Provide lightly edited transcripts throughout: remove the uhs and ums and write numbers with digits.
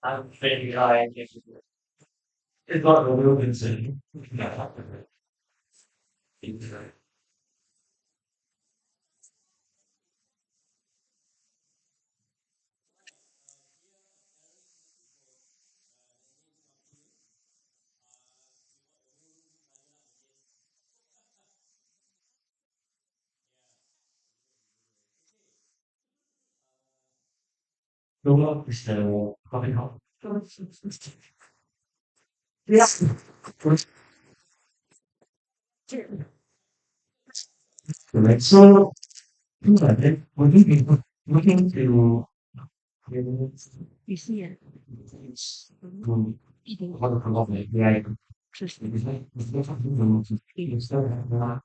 I'm very high. It's not a real concern. No is the coffee house. Yeah. Correct. So, would you be looking to you see it? To what a lot of AI is there something to still have not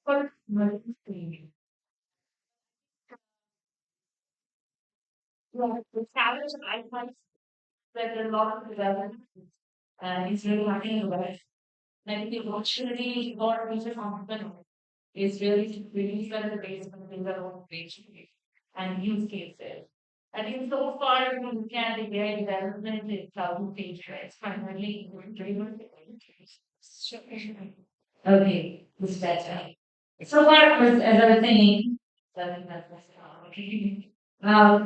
but my thing. Yeah, the challenge I find that a lot of development is really happening in the West. Like the opportunity for future entrepreneur is really to release the base of their own page and use cases. I think so far when you look at the AI development itself, page, it's primarily driven. Sure. Okay, this is better. So far, as I was saying, okay.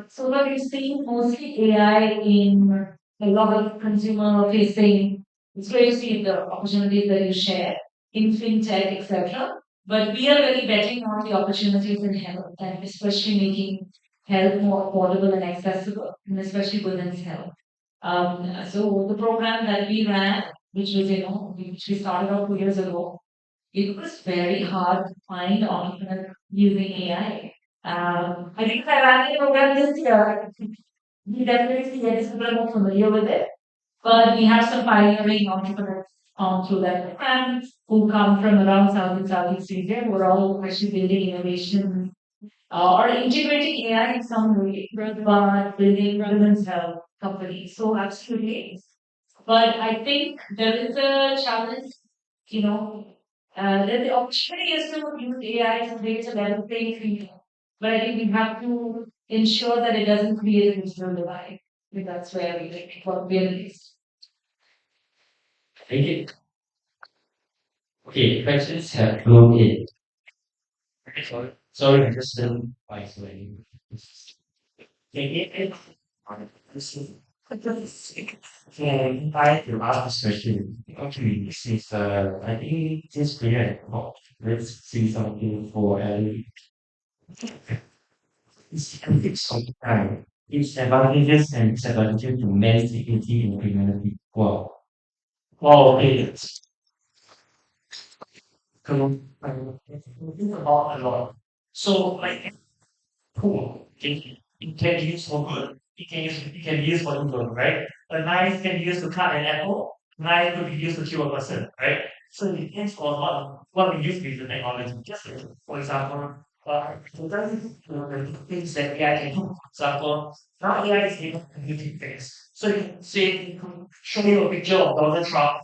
So what we're seeing mostly AI in a lot of consumer facing. It's great to see the opportunities that you share in fintech, etc. But we are really betting on the opportunities in health and especially making health more affordable and accessible, and especially women's health. So the program that we ran, which was which we started out 2 years ago, it was very hard to find entrepreneurs using AI. I think if I ran the program this year, we definitely get people more familiar with it. But we have some pioneering entrepreneurs through that program who come from around South and Southeast Asia who are all actually building innovation or integrating AI in some way, but building women's health companies. So absolutely. But I think there is a challenge, you know, that the opportunity is to use AI to create a level playing field. But I think we have to ensure that it doesn't create a digital divide. I think that's where we like what we are at least. Thank you. Okay, questions have flown in. Sorry, I just didn't isolating. Okay, I to ask this question. Actually, this is I think this clear. Let's see something for Ellie. It's sometimes its advantages and disadvantages to manage equity in humanity. Wow. Wow, okay. So, think about a lot. So, like, cool. It can be used for good. It can be used for evil, right? A knife can be used to cut an apple. Knife could be used to kill a person, right? So it depends on what we use with the technology. Just for example, sometimes the things that AI can do. For example, now AI is able to do things. So you can say you can show me a picture of Donald Trump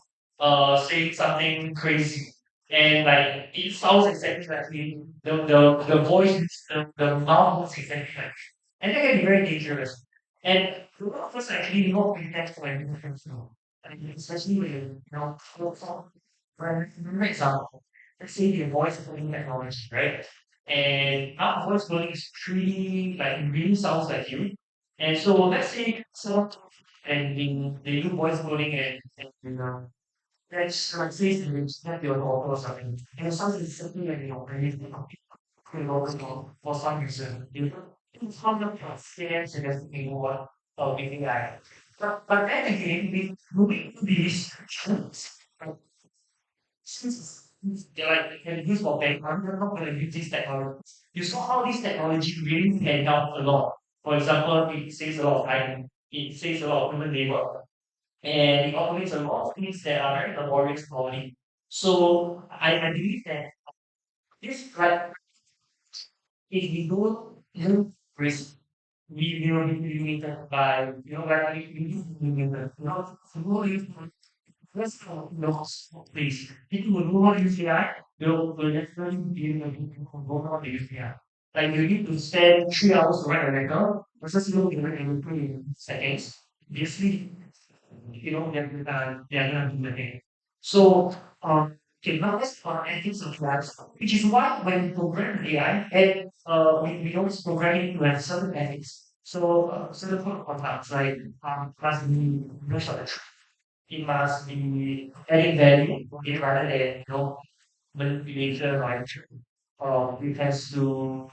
saying something crazy. And like it sounds exactly like him. The voice, the mouth looks exactly like him. And that can be very dangerous. And a lot of us actually not prepare for anything now. And especially when for example, let's say the voice coding technology, right? And now voice coding is pretty like it really sounds like you. And so let's say someone and they do voice coding and that's like face image that you're or something. And something simply like really for some reason. You found out your fears and everything what with AI. But then again, we moving to these tools, since they're like they can use for bank, I'm not going to use these technologies. You saw how this technology really can help a lot. For example, it saves a lot of time, it saves a lot of human labor, and it automates a lot of things that are very laborious probably. So I believe that this like if we don't look risk, we will be limited by, where we limited, so let's loss of place. People will know how to use AI, will definitely be able to know how to use AI. Like you need to spend 3 hours to write a letter versus you know you write everything in seconds. Obviously, they're gonna do the thing. So okay, now let's ethics of labs, which is why when we program AI and we always program it to have certain ethics. So certain code of conduct, like must be no short the truth. It must be adding value, okay, rather than manipulation, right? It has to,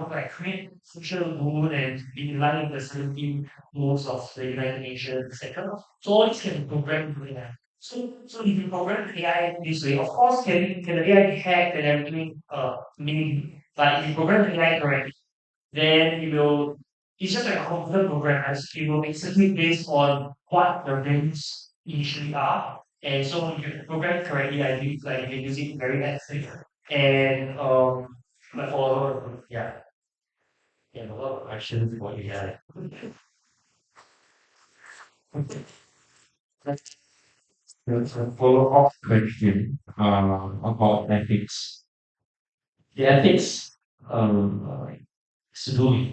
like create social good and be in line with the 17 goals of the United Nations, etc. So all this can be programmed into AI. So if you program AI this way, of course, can the AI be hacked and everything? Maybe. But if you program the AI correctly, then it will, it's just like a computer program, as it will basically based on what the values initially are. And so when you program it correctly, I believe like you can use it very ethically. And but for a lot of questions for AI. That's a follow-up question about ethics. The ethics is to do with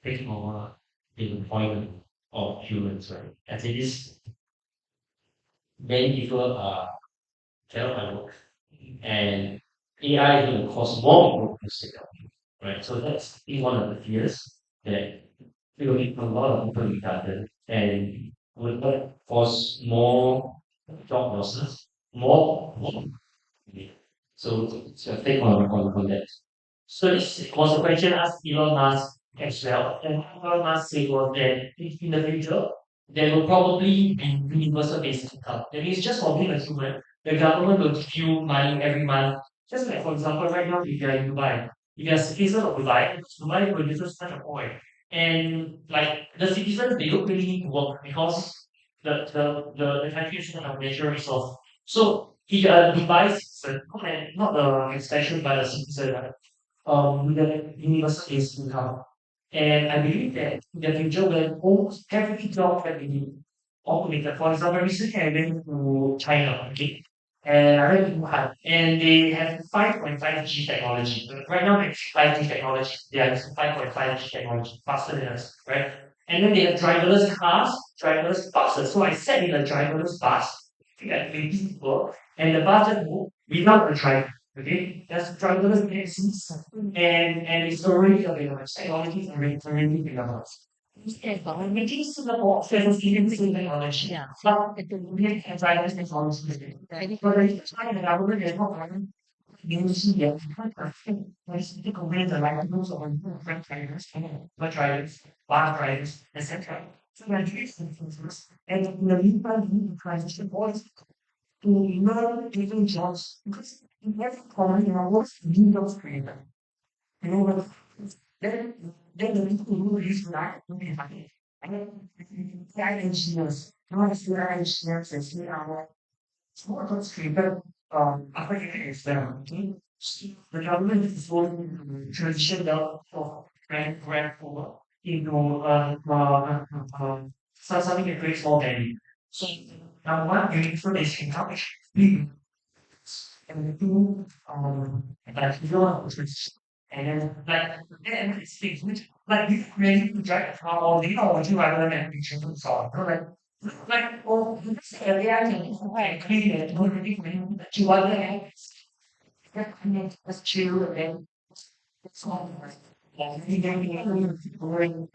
taking over the employment of humans, right? As it is, many people are cannot find work, and AI is going to cause more people to stay out, right? So that's one of the fears that it will make a lot of people redundant and will that cause more job losses, more. So take on that. So this was a question asked Elon Musk as well. And Elon Musk said was that in the future, there will probably be universal basic income. That means just for being a human, the government will give you money every month. Just like for example, right now if you're in Dubai, if you're a citizen of Dubai, Dubai produces such a oil. And like the citizens they don't really need to work because the country is not a natural resource. So if you're a Dubai citizen, not the extension but a citizen, right? The universal basic income. And I believe that in the future, when almost every job can be automated. For example, recently I went to China, okay, and I went to Wuhan, and they have 5.5G technology. Right now, they have 5G technology. They are using 5.5G technology, faster than us, right? And then they have driverless cars, driverless buses. So I sat in a driverless bus, I think like 20 people, and the bus just moved without a driver. Okay, that's driverless taxis, and it's already available. Technology is already available. Making Singapore famous in technology. Yeah. But it will really have driverless technology. But the China government is not running using yet. Let's take away the livelihoods of different drivers, bus drivers, bus drivers, etc. So there are these instances, and in the meantime, we need to transition boys to learn different jobs because in every company I work, new jobs created. You know, but then the people who use that will be happy. And then AI engineers, not as AI engineers as we are more jobs created after getting them. Okay? So the government is going to transition the grant over into something that creates more value. So now one universal basic income and two like your and then like then it's things which like you really to drive a car all day or would you rather than reaching to solve like oh this area can clean it don't really mean that you want to that's chill and then it's all like you get boring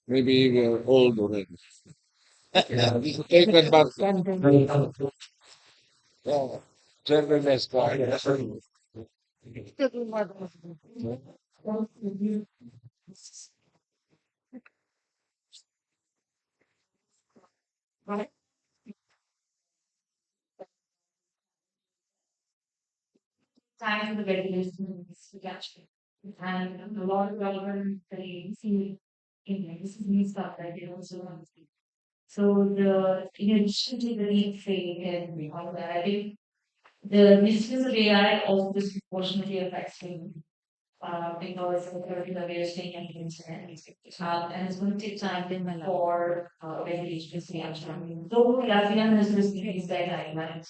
maybe we're old already. Yeah, we should take that back. Yeah, gentleness, guy. That's right. Time the regulations to catch it. And a lot of relevant things in this is new stuff that they also want to see. So the in addition to the deep fake and all that, I think the misuse of AI also disproportionately affects women. Because of the way of staying on the internet. And it's going to take time for regulation to change. Though Latvia has this these guidelines,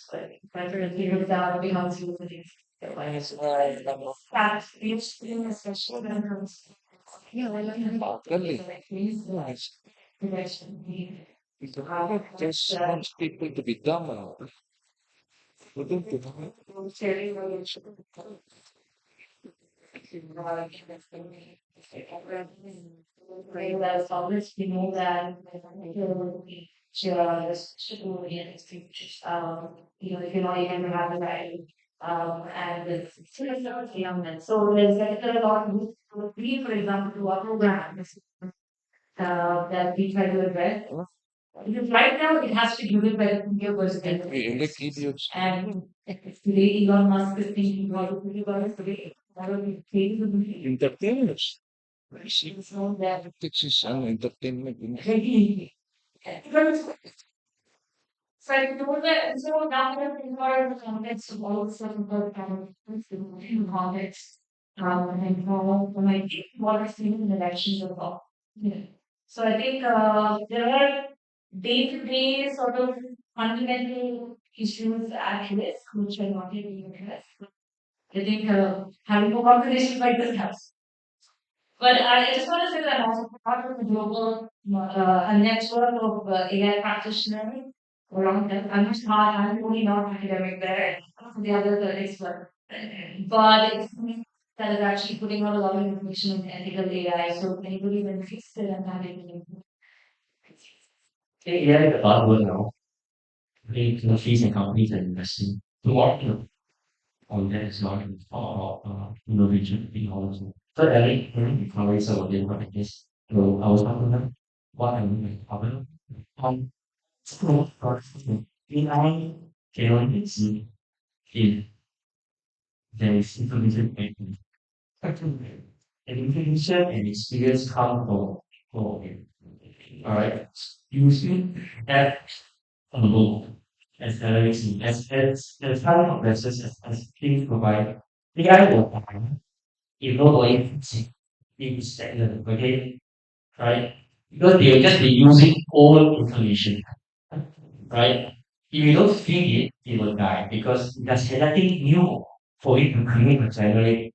but figure out becomes using that each thing especially when it comes Really, to nice. direction. Just wants people to be dumb and wouldn't it? As always, we know that just if you're not even have the right, and it's young men. So there's like a lot of we, for example, to our programs that we try to address. Because right now it has to be given by the premier person. We elect idiots. And it's today Elon Musk is thinking how to think about it today. How do we create the Entertainers. so that Politics is an entertainment. really so I know that so now that we are in the context of all the stuff about in context and how when I think what I see in the elections of all. Yeah. So I think there are day-to-day sort of fundamental issues at risk which are not yet being addressed. I think having a conversation like this helps. But I just want to say that I'm also part of the global a network of AI practitioners around them. I'm only not academic there, the other colleagues were. But it's me that is actually putting out a lot of information in ethical AI. So if anybody is interested in having Okay, AI is a buzzword now. I think countries and companies are investing a lot on that as well to talk about innovation technology. So Eric, you covered some of the important this. So I was talking about what I mean by cover. So first, AI can only see if there is information and information and experience come from alright. Using that alone as LLC, as time progresses, as things provide, AI will if nobody is stagnant, okay? Right? Because they'll just be using old information, right? If you don't feed it, it will die because there's nothing new for it to create or generate.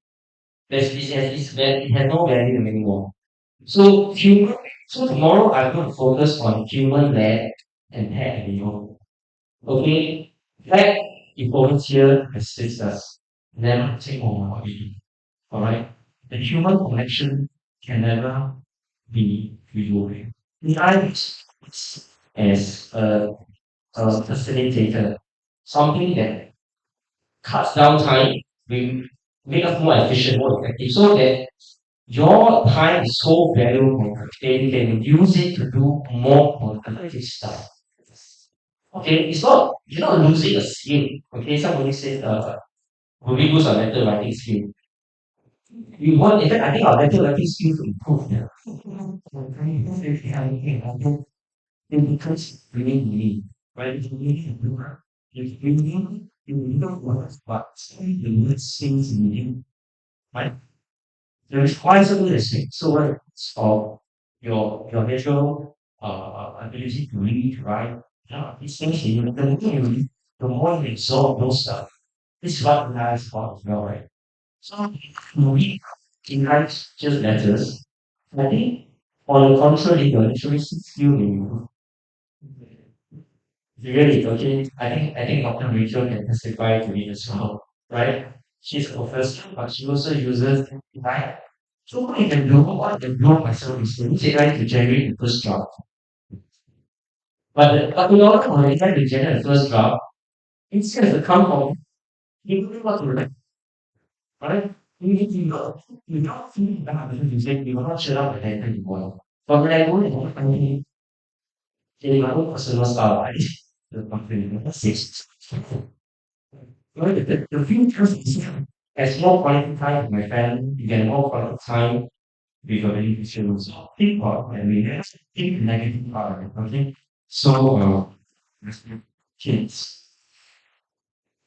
It has no value anymore. So human, so tomorrow I'm going to focus on human-led and tech anymore. Okay? Tech importance here assists us. Never take over what we do. Alright? The human connection can never be removed. AI is as a facilitator, something that cuts down time, we make us more efficient, more effective, so that your time is so valuable that you can use it to do more productive stuff. Okay, you're not losing a skill. Okay, somebody said, will we lose our letter writing skill? In fact, I think our letter writing skills will improve. Yeah. Because really, right? You really, you don't want but the words things in you, right? There is quite something that's so what it's of your natural ability to read, right? Yeah, it's things you the more you read, the more you absorb those stuff. This is what nice part as well, right? So you read in just letters. I think on the contrary, your literacy skill will improve. Really, okay. I think Dr. Rachel can testify to it as well, right? She's a professor, but she also uses AI. So what I can do myself is to use AI to generate the first draft. But in order for AI to generate the first draft, it still has to come from you know what to write, right? You don't feel bad because you say you will not shut up the data you want. But when I go in, I mean, in my own personal style, I the company, that's it. Right? The future is as more quality time with my family, you get more quality time with your beneficiaries. Think about and we have think negative part of it, okay? So, kids,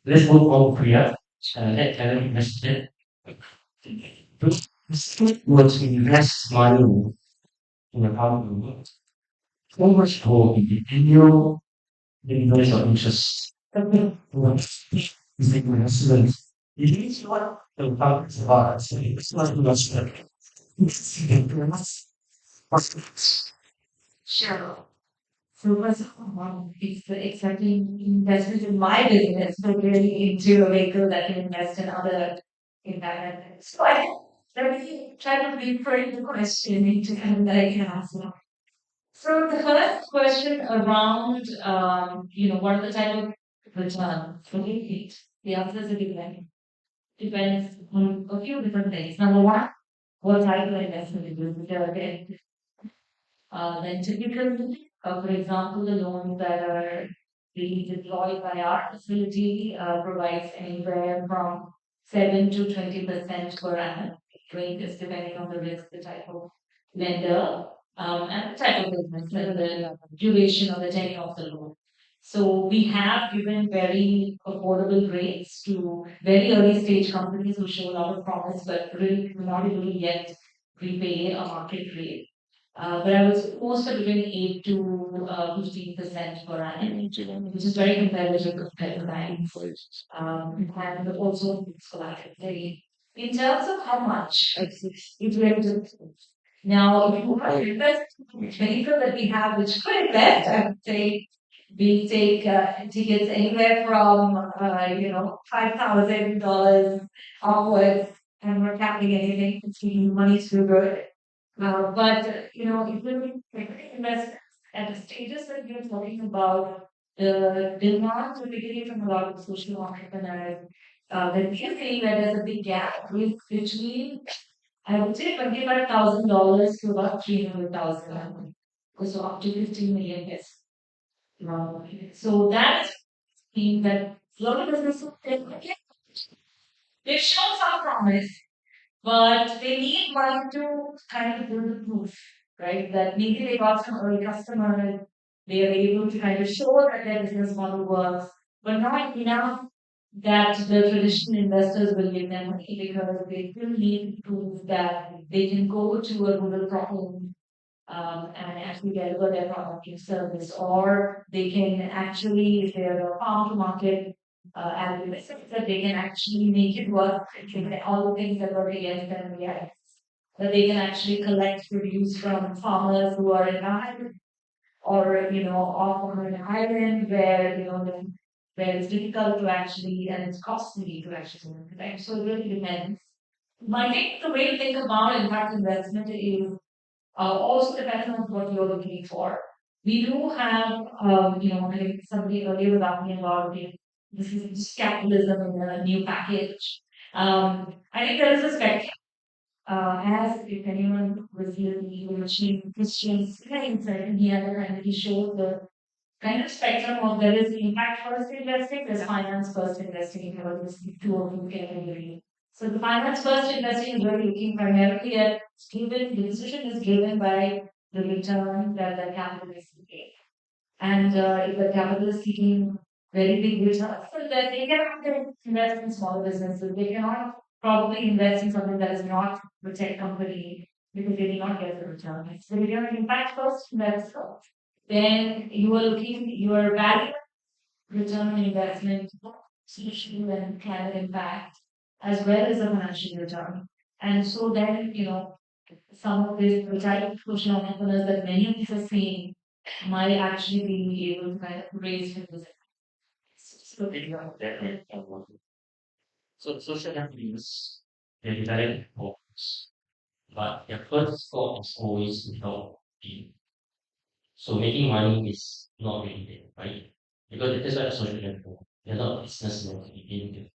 let's move on Priya. Let Karen invested. Was invest money in a company. So much for individual deliveries of interest. Is the investment. It is what the public is. It's not investment. It's Sure. So first of all, it's the exciting investment in my business, but really into a vehicle that can invest in other environments. So I think let me try to rephrase the question into something that I can answer. So the first question around, what are the type of return for it? The answer is a depend. Depends on a few different things. Number one, what type of investment it is. Then typically, for example, the loans that are being deployed by our facility provides anywhere from 7 to 20% per annum. It ranges depending on the risk, the type of lender, and the type of business and the duration or the tenure of the loan. So we have given very affordable rates to very early stage companies who show a lot of promise but really not able to yet repay a market rate. But I was posted between 8 to 15% per annum, which is very competitive compared to banks. And also it's collateral. In terms of how much, it really depends. Now, if you have invest vehicle that we have, which could invest, I would say we take tickets anywhere from $5,000 onwards, and we're tapping anything between money to good. It will be equity investments at the stages that you're talking about, the demand typically from a lot of social entrepreneurs, that we are seeing that there's a big gap between, I would say, $25,000 to about 300,000, so up to 15 million, yes. So that means that a lot of businesses, they've shown some promise, but they need one to kind of build the proof, right? That maybe they got some early customers, they are able to kind of show that their business model works, but not enough that the traditional investors will give them money because they still need to prove that they can go to a rural problem and actually deliver their product or service, or they can actually, if they're a farm to market agribusiness, that they can actually make it work. All the things that work against them, yeah, that they can actually collect produce from farmers who are in Ireland or off on an island where where it's difficult to actually and it's costly to actually right? So it really depends. I think the way to think about impact investment is also depends on what you're looking for. We do have, I think somebody earlier was asking about this is just capitalism in a new package. I think there is a spectrum. As if anyone was really watching Christian's things, I think he had a kind of he showed the kind of spectrum of there is impact first investing, there's finance first investing, this two of them can agree. So the finance first investing is really looking primarily at the decision is driven by the return that the capital is seeking. And if the capital is seeking very big returns, so that they cannot invest in small businesses. They cannot probably invest in something that is not a tech company because they will not get the return. So if you're an impact first investor, then you are valuing return on investment, social and climate impact, as well as the financial return. And so then, some of the type of social entrepreneurs that many of us are seeing might actually be able to kind of raise business. So, So social happiness, they develop focus, but their first thought is always to help people. So making money is not really there, right? Because that's why the social network. They're not businessmen to begin with.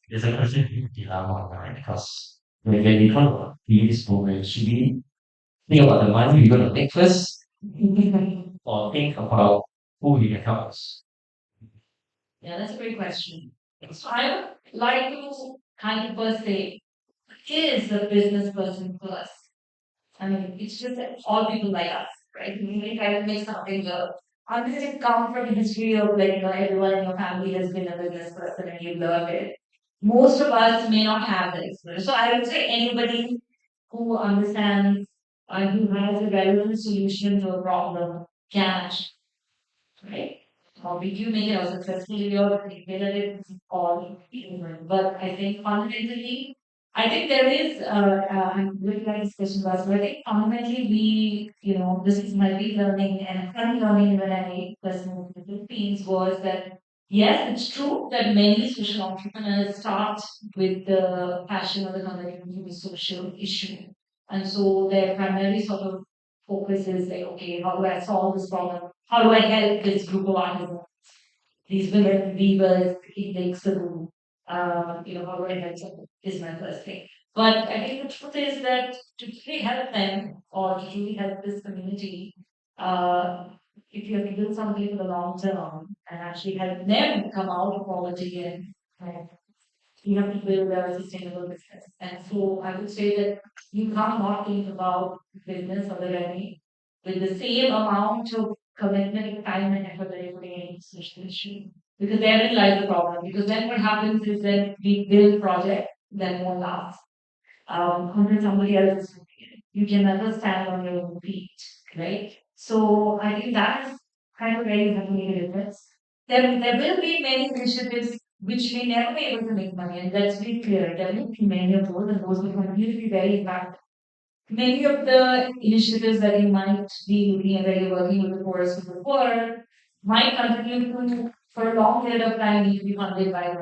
There's a question dilemma, right? Because when we talk about this program, should we think about the money we're gonna make first, or think about who we can help us? yeah, that's a great question. So I would like to kind of first say, is the business person first? I mean, it's just that all people like us, right? You may try to make something work. Unless it comes from a history of like, everyone in your family has been a business person and you learned it. Most of us may not have that experience. So I would say anybody who understands and who has a relevant solution to a problem can actually, right? Or did you make it or successfully or whether it's all human. But I think fundamentally, I think there is, I'm really like this question was, but I think fundamentally we, this is my relearning and unlearning when I was moved to the Philippines was that yes, it's true that many social entrepreneurs start with the passion or the commitment to the social issue. And so their primary sort of focus is like, okay, how do I solve this problem? How do I help this group of artisans? These women weavers, it takes the room. How do I help them is my first thing. But I think the truth is that to truly help them or to truly help this community, uh, if you have to build something for the long term and actually help them come out of poverty and you have to build a sustainable business. And so I would say that you can't not think about business or the revenue with the same amount of commitment, time, and effort that you're putting into social issue. Because therein lies the problem. Because then what happens is that we build projects that won't last until somebody else is doing it. You can never stand on your own feet, right? So I think that is kind of where you have to make a difference. There will be many initiatives which may never be able to make money, and let's be clear, there will be many of those, and those will continue to be very impactful. Many of the initiatives that you might be looking at, where you're working with the poorest of the poor, might continue to, for a long period of time, need to be funded by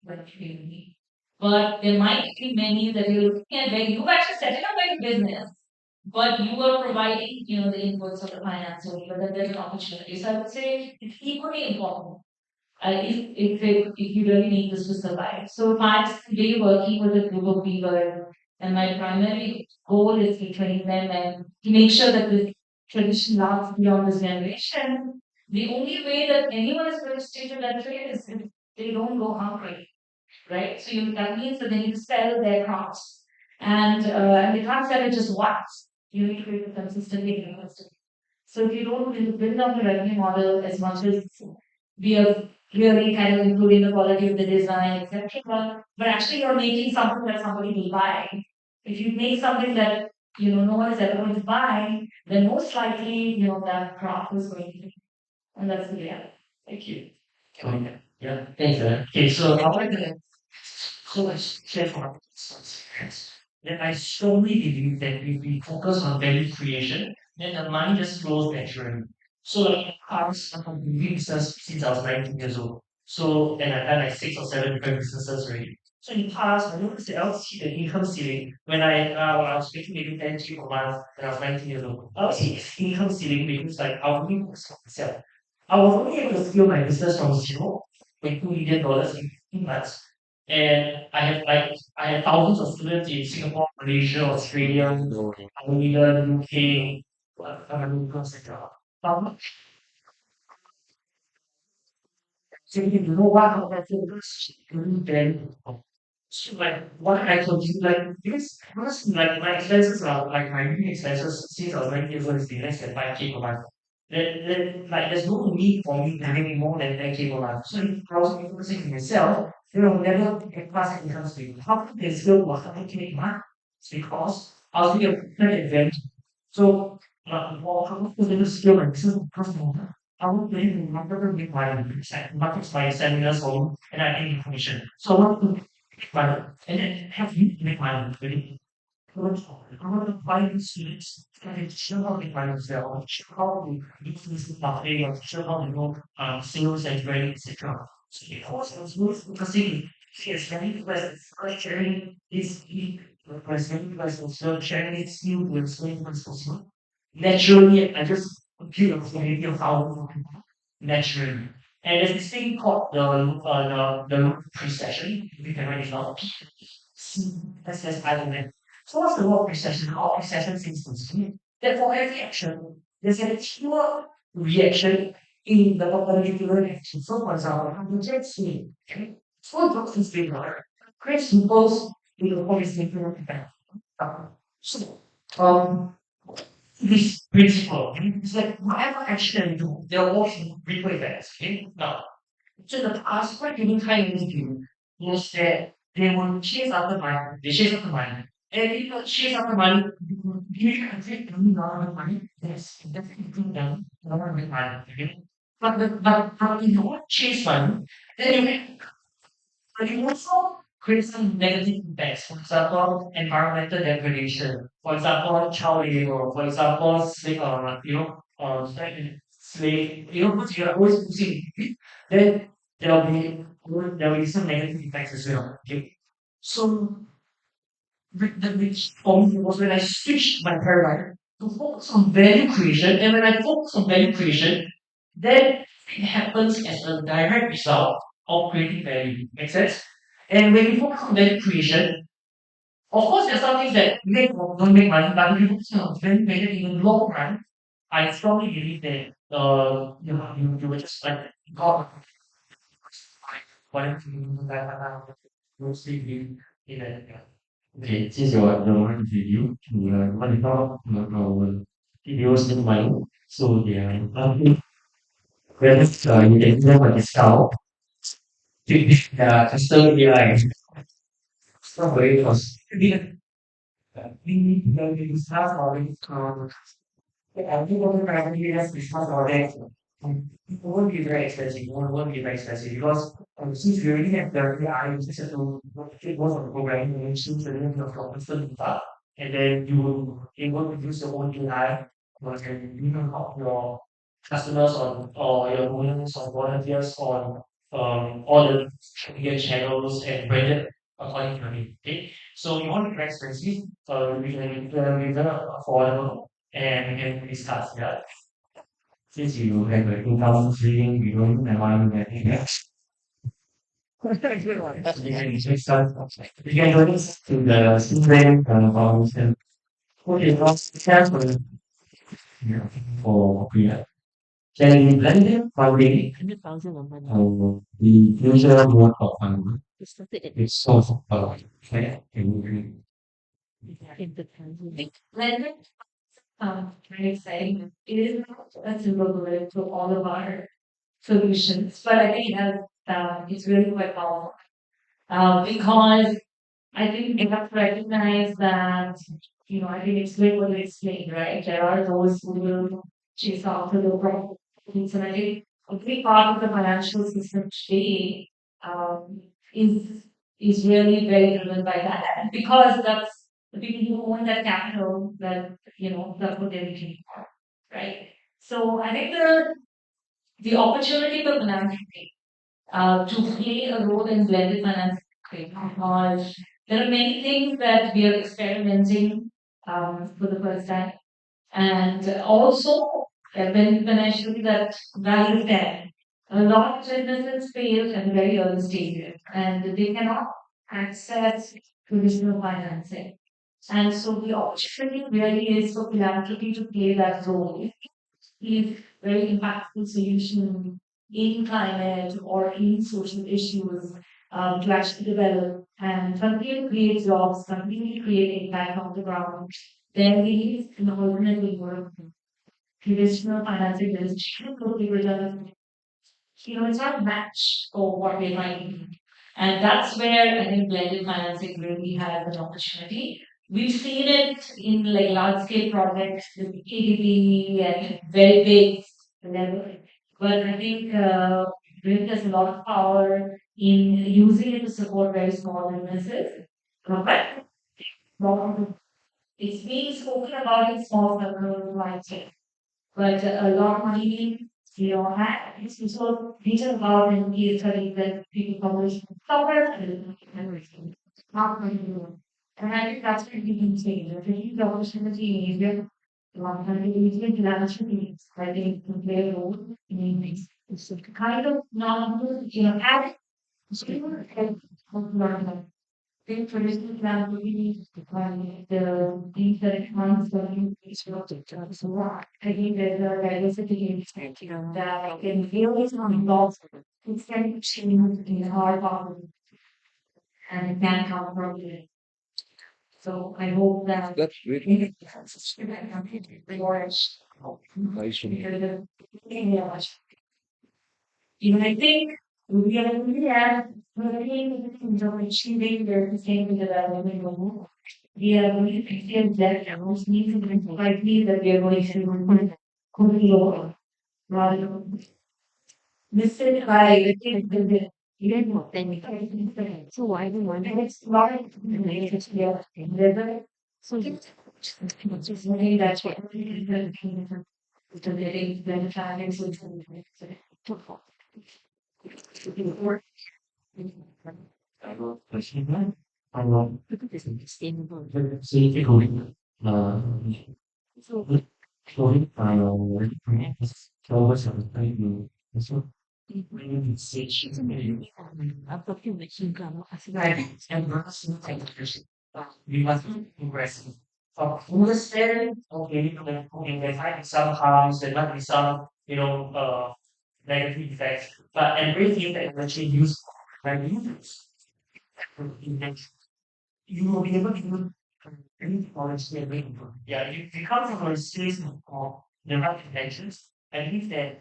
the community. But there might be many that you're looking at where you've actually set it up like a business, but you are providing, the inputs of the finance only, but then there's an opportunity. So I would say it's equally important if you really need this to survive. So if I'm today working with a group of people, and my primary goal is to train them and to make sure that this tradition lasts beyond this generation, the only way that anyone is going to stay to that trade is if they don't go hungry, right? So that means that they need to sell their crops, and they can't sell it just once. You need to create it consistently and consistently. So if you don't build up the revenue model as much as we are really kind of improving the quality of the design, etc., but actually you're making something that somebody will buy. If you make something that no one is ever going to buy, then most likely that crop is going to be, and that's the reality. Thank you. Okay. Yeah, thanks, Okay, so I like to so let's share from our experience. Then I strongly believe that if we focus on value creation, then the money just flows naturally. So like in the past, I've been doing business since I was 19 years old. So and I've done like 6 or 7 different businesses already. So in the past, I noticed that I was hit the income ceiling when I was making maybe 10K per month when I was 19 years old. I was hit the income ceiling because like I was doing this for myself. I was only able to scale my business from zero to $2 million in 15 months. And I have thousands of students in Singapore, Malaysia, Australia, Ireland, UK, America, etc. But so you know what how that focus really then so like what I told you like because like my expenses are like my living expenses since I was 19 years old is less than 5K per month. Like there's no need for me having more than 10K per month. So if I was focusing on myself, never get past income stream. How come they still work? How can make money? It's because I was doing a different event. So well, how much was the skill my business because I want to remember to make my markets my seminars home and I get information. So I want to make money and then have you make money. Really. I want to find students and show how they find themselves, show how they do things with marketing, or show how they know sales and training, etc. So because I was really focusing, yes, many people are sharing this request, many people are also sharing it still with explain what's possible. Naturally, I just feel the idea of how naturally. And there's this thing called the precession. You can write it down. PSS argument. So what's the word precession? How precession systems mean that for every action, there's an actual reaction in the perpendicular action. So for example, I'm jet ski. Okay? So drugs is big, right? Create symbols in the form is different. So um this principle. It's like whatever action you do, there will always be ripple effects. Okay? Now, so the past, what humankind used to do was that they would chase after money, they chase after money. And if you chase after money, you can create a lot of money. Yes, definitely bring down a lot of money. Okay? But if you want to chase money, then you also create some negative impacts. For example, environmental degradation. For example, child labor. For example, slave. Because you are always using it, then there will be some negative effects as well. Okay, so the which for me was when I switched my paradigm to focus on value creation, and when I focus on value creation, then it happens as a direct result of creating value. Make sense? And when you focus on value creation, of course, there's some things that make or don't make money, but if you focus on value creation in the long run, I strongly believe that you will just like God whatever you that will still be in a okay, since you're one review, you are one of our videos in mind, so yeah, when you can have a discount, the customer AI, so very cost. We discuss already everyone primarily has discussed already. It won't be very expensive. It won't be very expensive because since we already have the AI, you just have to take most of the programming and choose the name of your constant data, and then you will able to use your own AI, and you can help your customers on or your owners or volunteers on all the media channels and brand it according to need. Okay, so you want it very expensive, we can affordable and we can discuss that. Since you have a income stream, you don't have money yes. You can discuss. You can go to the student foundation. Okay, well, careful for Korea. Can we blend it probably? 100,000 a month. The usual mode of it's so okay. Blended very exciting. It is not a silver bullet to all of our solutions, but I think it's really quite powerful. Because I think we have to recognize that, I think it's great what you explained, right? There are those who will chase after the profits, and I think a big part of the financial system today um, is is really very driven by that because that's the people who own that capital that that's what they're looking for, right? So I think the opportunity for philanthropy to play a role in blended finance because there are many things that we are experimenting for the first time. And also, when I show you that value 10, a lot of businesses fail at the very early stages and they cannot access traditional financing. And so the opportunity really is for philanthropy to play that role is very impactful solution in climate or in social issues to actually develop and continue to create jobs, continue to create impact on the ground. There is an alternative work. Traditional financing is totally return. It's not match for what they might need. And that's where I think blended financing really has an opportunity. We've seen it in like large scale projects with KDB and very big level. But I think really there's a lot of power in using it to support very small businesses. But it's being spoken about in small circles like but a lot of money, it's also written about in case studies that people publish somewhere and everything. Not many people. And I think that's what we can say. The huge opportunity in Asia, one hundred easier to actually, I think, to play a role in this. It's kind of not, add, think traditional plan would be the things that it wants to be so I think there's a diversity that can really involve it's can change in the hard part and it can come from it. So I hope that That's really in nice one. I think we are really at achieving the sustainable development goal. We are going to feel that most needs and likely that we are going to go rather listen by I think the so I don't want it's not just here level. So just really that's what the letting the planning work. I want to see it going. So Going. So what's the thing? So when you see she's amazing. We must impress. Understand, okay, there might be some harms, there might be some, negative effects, but everything that is actually useful, right? You will be able to do any policy available. Yeah, if you come from a series of the right intentions, I believe that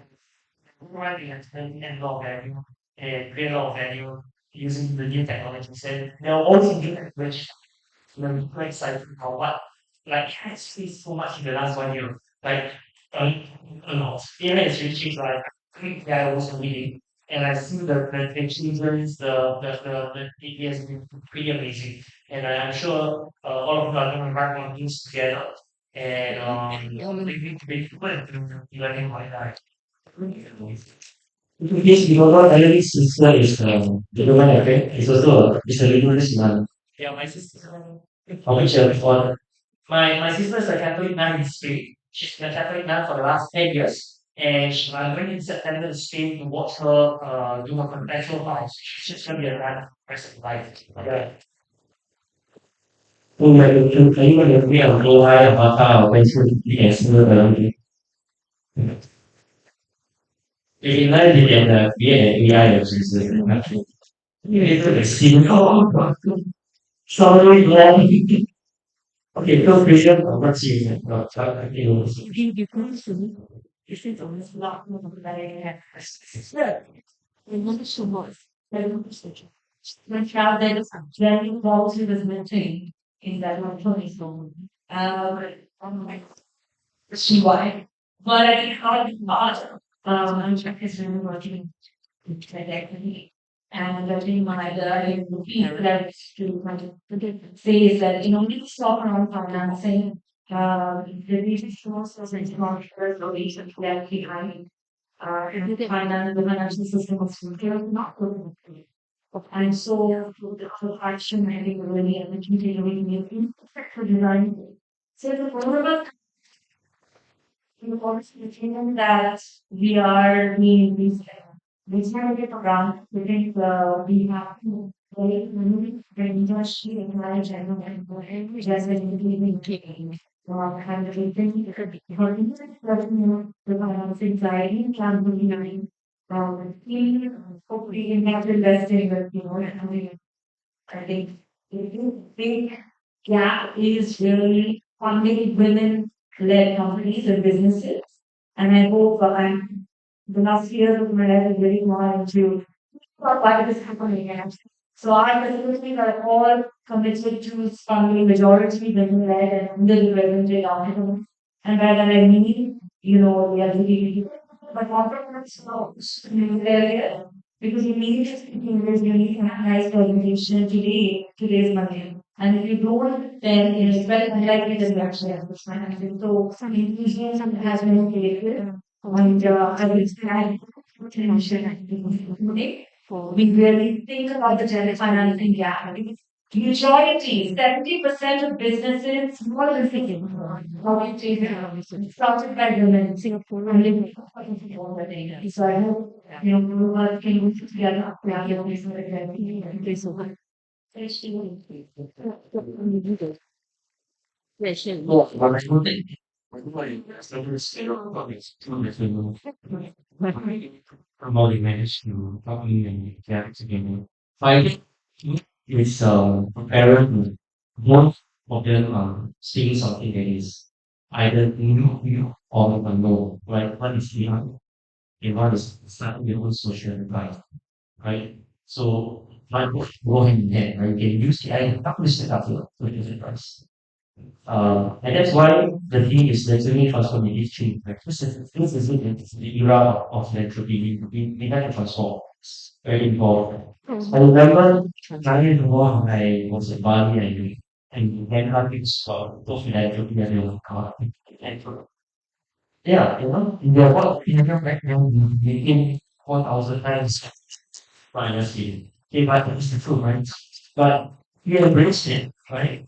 everyone can add a lot of value and create a lot of value using the new technologies. And there are always new technologies. I'm quite excited about what like it has changed so much in the last 1 year. Like um, a lot. AI has really changed like AI was reading. And I see the changes, it has been pretty amazing. And I'm sure all of you are going to work on things together. And maybe to make people learning about that. Yes, because what Alary's sister is the woman I think is also is a religious nun. Yeah, my sister. Of which before my sister is a Catholic nun in Spain. She's been a Catholic nun for the last 10 years. And I'm going in September to Spain to watch her do a perpetual vows. She's gonna be a nun for the rest of her life. Yeah. Can you let me know why about how when you yes, in line with the AI of system. Itu esteemed. Oh, sorry, man. Okay, so vision of what's in this is almost not like so much. My child that is very involved with maintained in that one place. See why. But I think how to bother. I'm really working directly. And I think my I repeat that to say is that we talk around financing. The reason sources is not sure the reason that behind the financial system of India is not good. And so the question I think really and the detail really need for design. So the problem in constitution that we are being this kind of program within we have to very the industry encourage and just in taking kind of thing the anxiety can be hopefully in that investing with I think the big gap is really funding women-led companies and businesses. And I hope the last year of my life is really more into what why this happening. And so our facilities are all committed to funding majority women-led and underrepresented entrepreneurs. And by that I mean, we are really, but entrepreneurs in this area because you need to speak English, you need to have nice presentation today's Monday. And if you don't, then it's very unlikely that you actually understand. And so some inclusion has been created and I will stand attention. We really think about the gender financing gap. Majority, 70% of businesses, small businesses, started by women. Singapore, and living already. So I hope, we work can work together. Okay, so much. Promoting managed to talking and get together. I think it's parent of them saying something that is either new or unknown. Like one is AI and one is starting their own social advice, right? So my both go hand in hand, right? You can use AI to publish the stuff for different price. And that's why the thing is literally transforming history. Like this is it, it's the era of philanthropy. We had to transform. It's very important. I remember trying to walk I was in Bali and then having for philanthropy and they were caught. And yeah, the what you know right now we in 1,000 times minus in but it's the truth, right? But you embrace it, right?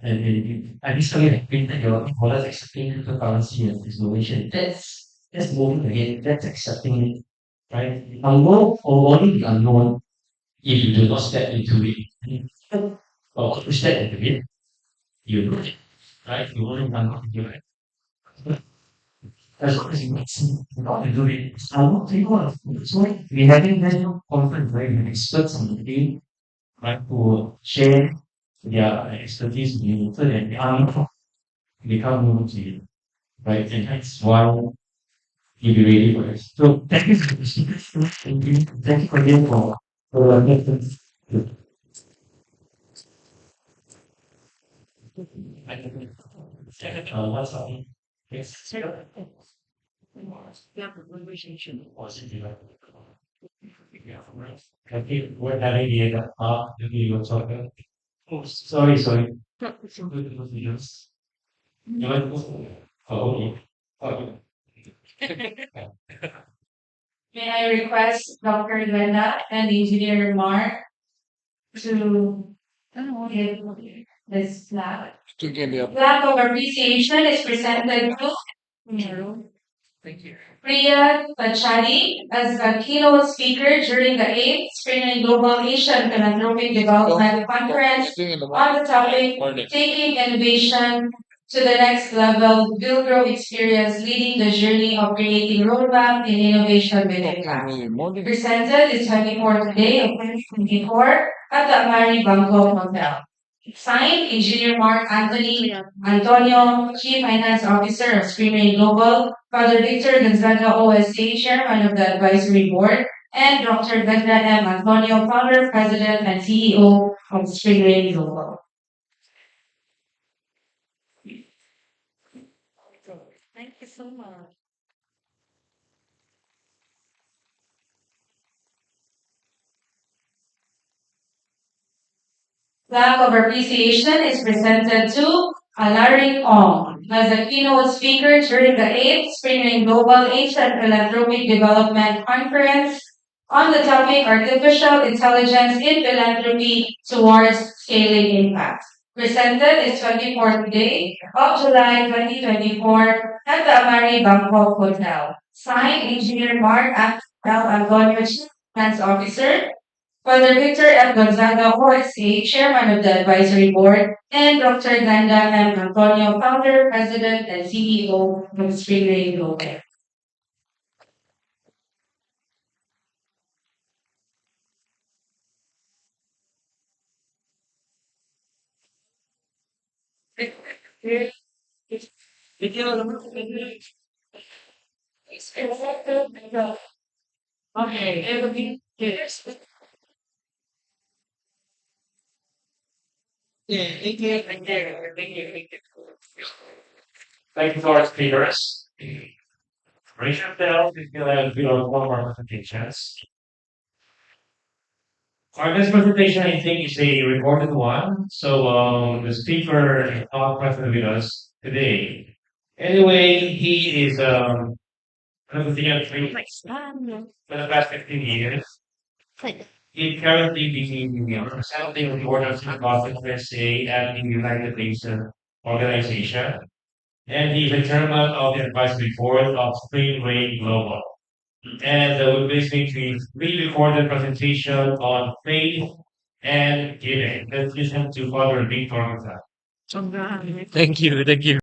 And this way like printed your dollars accepting cryptocurrency and innovation. That's moving ahead, that's accepting it, right? Unknown or only the unknown if you do not step into it. Or if you step into it, you know it, right? You only unknown into it. As long as you make some not to do it, I won't take one. So we having this conference where we have experts on the field, right, who share their expertise with you so that they are become more motivated, right? And that's why you'll be ready for it. So thank you for listening. Thank you again for what's up? Yes. Yeah, relationship positive. Yeah, right. I think we're having the video talking. Oh, sorry. It's so good with videos. You want to oh, oh. May I request Dr. Glenda and Engineer Mark to give this plaque. To give me a Plaque of appreciation is presented to thank you. Priya Pachadi as a keynote speaker during the 8th Spring and Global Asian Philanthropic Development Conference Thing in the on the topic morning. Taking Innovation to the Next Level, Build Grow Experience, Leading the Journey of Creating Roadmap in Innovation with Impact. Morning. Presented is 24th day of 2024 at the Amari Bangkok Hotel. Signed, Engineer Mark Anthony Antonio, Chief Finance Officer of Screenway Global, Father Victor Gonzaga OSA, Chairman of the Advisory Board, and Dr. Glenda M. Antonio, Founder, President, and CEO of Screenway Global. Thank you so much. Plaque of appreciation is presented to Alaric Ong as a keynote speaker during the 8th Spring Global Asian Philanthropic Development Conference on the topic Artificial Intelligence in Philanthropy Towards Scaling Impact. Presented is 24th day of July 2024 at the Amari Bangkok Hotel. Signed, Engineer Mark L. Antonio, Chief Finance Officer, Father Victor F. Gonzaga, OSC, Chairman of the Advisory Board, and Dr. Glenda M. Antonio, Founder, President, and CEO of Springray Global. Okay, everything. Yes. Thank you for our speakers. Raise your bell if you have one more presentations. Our next presentation, I think, is a recorded one. So the speaker is not present with us today. Anyway, he is presenting at for the past 15 years. He currently being representing the board of Nonprofit USA at the United Nations organization. And he's the chairman of the advisory board of Springway Global. And we're listening to a pre-recorded presentation on faith and giving. Let's listen to Father Victor. Thank you.